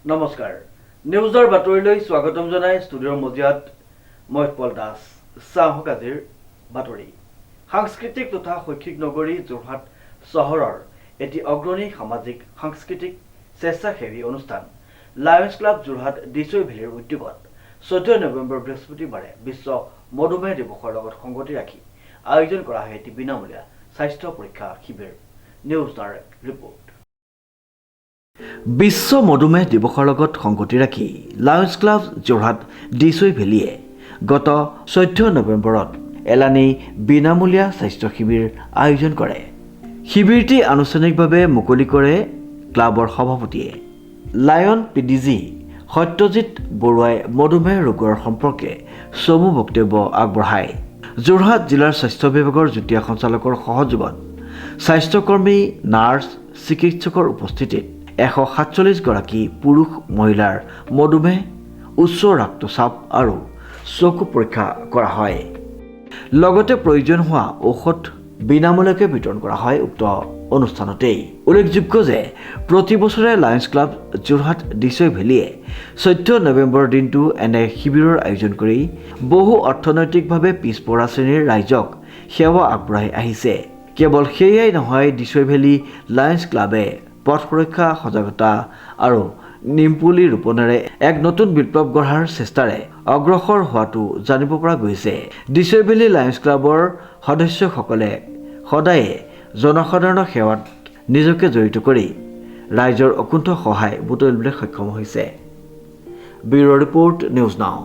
নমস্কাৰ নিউজৰ বাতৰিলৈ স্বাগতম জনাই ষ্টুডিঅ'ৰ মজিয়াত মই পল দাস চাহক আজিৰ বাতৰি সাংস্কৃতিক তথা শৈক্ষিক নগৰী যোৰহাট চহৰৰ এটি অগ্ৰণী সামাজিক সাংস্কৃতিক স্বেচ্ছাসেৱী অনুষ্ঠান লায়ন্স ক্লাব যোৰহাট ডিচৈ ভেলীৰ উদ্যোগত 14 নৱেম্বৰ বৃহস্পতিবাৰে বিশ্ব মধুমেহ দিৱসৰ লগত সংগতি ৰাখি আয়োজন কৰা হয় এটি বিনামূলীয়া স্বাস্থ্য পৰীক্ষা শিবিৰ নিউজ ডাইৰেক্ট ৰিপৰ্ট বিশ্ব মধুমেহ দিৱসৰ লগত সংগতি ৰাখি লায়ন্স ক্লাব যোৰহাট ডিচৈ ভেলীয়ে গত 14 নৱেম্বৰত এলানি বিনামূলীয়া স্বাস্থ্য শিবিৰ আয়োজন কৰে। শিবিৰটি আনুষ্ঠানিকভাৱে মুকলি কৰে ক্লাবৰ সভাপতিয়ে লায়ন পিডিজি সত্যজিৎ বৰুৱাই মধুমেহ ৰোগৰ সম্পৰ্কে চমু বক্তব্য আগবঢ়ায়। যোৰহাট জিলাৰ স্বাস্থ্য বিভাগৰ যুটীয়া সঞ্চালকৰ সহযোগত স্বাস্থ্যকৰ্মী নাৰ্ছ চিকিৎসকৰ উপস্থিতিত 147 গৰাকী পুৰুষ মহিলাৰ মধুমেহ উচ্চ ৰক্তচাপ আৰু চকু পৰীক্ষা কৰা হয়। লগতে প্ৰয়োজন হোৱা ঔষধ বিনামূলীয়াকৈ বিতৰণ কৰা হয় উক্ত অনুষ্ঠানতেই। উল্লেখযোগ্য যে প্ৰতি বছৰে লায়ন্স ক্লাব যোৰহাট ডিচৈ ভেলীয়ে 14 নৱেম্বৰ দিনটো এনে শিবিৰৰ আয়োজন কৰি বহু অৰ্থনৈতিকভাৱে পিছপৰা শ্ৰেণীৰ ৰাইজক সেৱা আগবঢ়াই আহিছে। কেৱল সেয়াই নহয়, ডিচৈ ভেলী লায়ন্স ক্লাবে পথ সুৰক্ষা সজাগতা আৰু নিমপুলি ৰোপণেৰে এক নতুন বিপ্লৱ গঢ়াৰ চেষ্টাৰে অগ্ৰসৰ হোৱাটো জানিব পৰা গৈছে। ডিচৈ ভেলী লায়ন্স ক্লাবৰ সদস্যসকলে সদায়ে জনসাধাৰণৰ সেৱাত নিজকে জড়িত কৰি ৰাইজৰ অকুণ্ঠ সহায় বুটলিবলৈ সক্ষম হৈছে। Bureau' report news now.